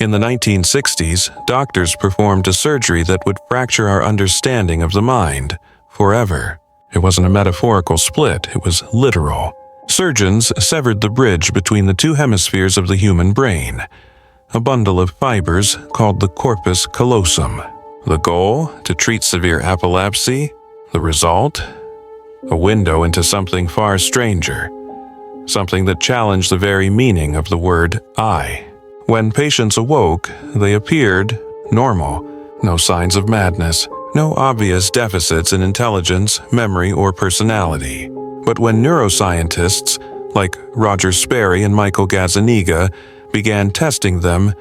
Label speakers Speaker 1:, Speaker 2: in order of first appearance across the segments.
Speaker 1: In the 1960s, doctors performed a surgery that would fracture our understanding of the mind forever. It wasn't a metaphorical split, it was literal. Surgeons severed the bridge between the two hemispheres of the human brain, a bundle of fibers called the corpus callosum. The goal? To treat severe epilepsy. The result? A window into something far stranger, something that challenged the very meaning of the word I. When patients awoke, they appeared normal. No signs of madness, no obvious deficits in intelligence, memory, or personality. But when neuroscientists like Roger Sperry and Michael Gazzaniga began testing them,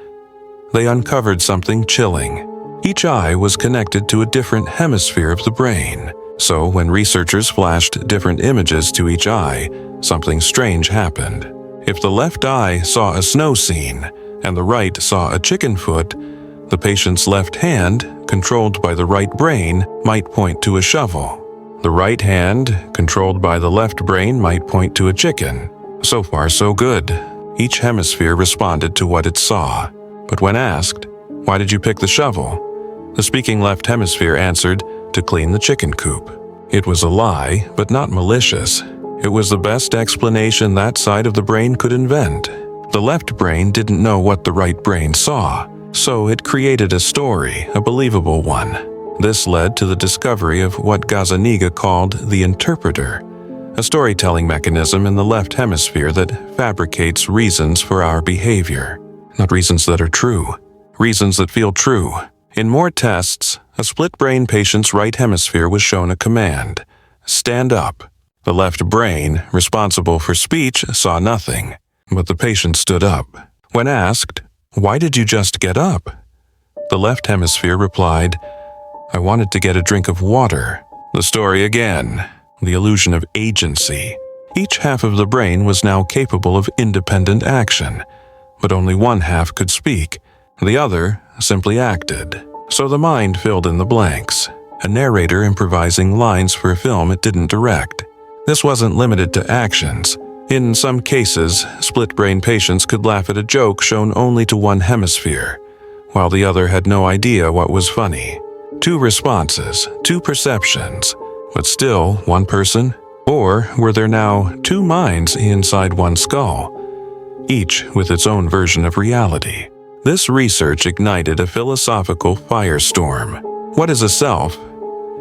Speaker 1: they uncovered something chilling. Each eye was connected to a different hemisphere of the brain. So when researchers flashed different images to each eye, something strange happened. If the left eye saw a snow scene and the right saw a chicken foot, the patient's left hand, controlled by the right brain, might point to a shovel. The right hand, controlled by the left brain, might point to a chicken. So far, so good. Each hemisphere responded to what it saw. But when asked, "Why did you pick the shovel?" the speaking left hemisphere answered, "To clean the chicken coop." It was a lie, but not malicious. It was the best explanation that side of the brain could invent. The left brain didn't know what the right brain saw, so it created a story, a believable one. This led to the discovery of what Gazzaniga called the interpreter, a storytelling mechanism in the left hemisphere that fabricates reasons for our behavior. Not reasons that are true, reasons that feel true. In more tests, a split-brain patient's right hemisphere was shown a command: stand up. The left brain, responsible for speech, saw nothing, but the patient stood up. When asked, "Why did you just get up?" the left hemisphere replied, "I wanted to get a drink of water." The story again, the illusion of agency. Each half of the brain was now capable of independent action, but only one half could speak. The other simply acted. So the mind filled in the blanks, a narrator improvising lines for a film it didn't direct. This wasn't limited to actions. In some cases, split-brain patients could laugh at a joke shown only to one hemisphere, while the other had no idea what was funny. Two responses, two perceptions, but still one person? Or were there now two minds inside one skull, each with its own version of reality? This research ignited a philosophical firestorm. What is a self?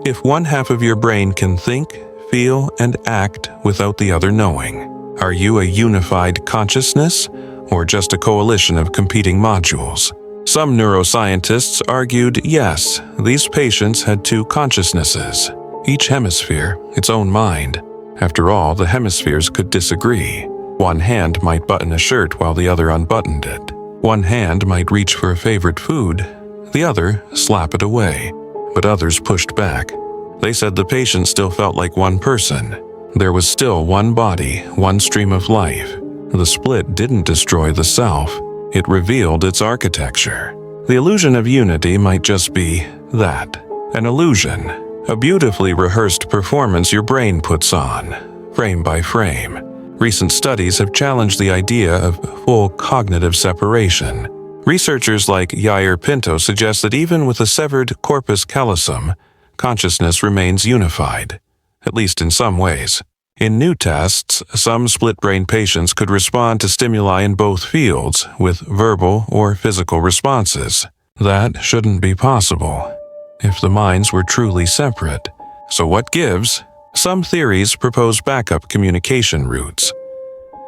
Speaker 1: If one half of your brain can think, feel, and act without the other knowing, are you a unified consciousness or just a coalition of competing modules? Some neuroscientists argued yes, these patients had two consciousnesses, each hemisphere its own mind. After all, the hemispheres could disagree. One hand might button a shirt while the other unbuttoned it. One hand might reach for a favorite food, the other slap it away. But others pushed back. They said the patient still felt like one person. There was still one body, one stream of life. The split didn't destroy the self. It revealed its architecture. The illusion of unity might just be that, an illusion, a beautifully rehearsed performance your brain puts on, frame by frame. Recent studies have challenged the idea of full cognitive separation. Researchers like Yair Pinto suggest that even with a severed corpus callosum, consciousness remains unified, at least in some ways. In new tests, some split-brain patients could respond to stimuli in both fields with verbal or physical responses. That shouldn't be possible if the minds were truly separate. So what gives? Some theories propose backup communication routes,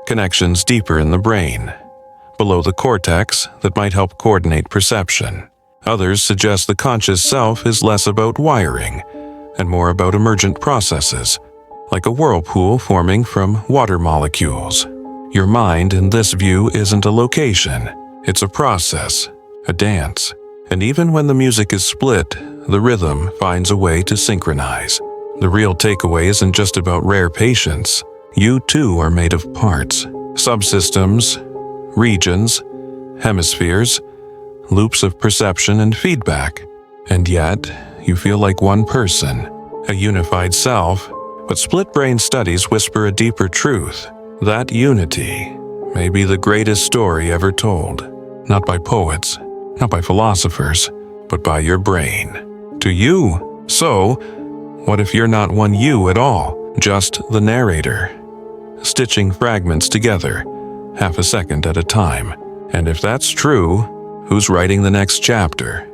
Speaker 1: connections deeper in the brain, below the cortex that might help coordinate perception. Others suggest the conscious self is less about wiring and more about emergent processes, like a whirlpool forming from water molecules. Your mind in this view isn't a location, it's a process, a dance. And even when the music is split, the rhythm finds a way to synchronize. The real takeaway isn't just about rare patients. You too are made of parts, subsystems, regions, hemispheres, loops of perception and feedback. And yet, you feel like one person, a unified self. But split-brain studies whisper a deeper truth. That unity may be the greatest story ever told. Not by poets, not by philosophers, but by your brain. To you. So, what if you're not one you at all, just the narrator, stitching fragments together, half a second at a time? And if that's true, who's writing the next chapter?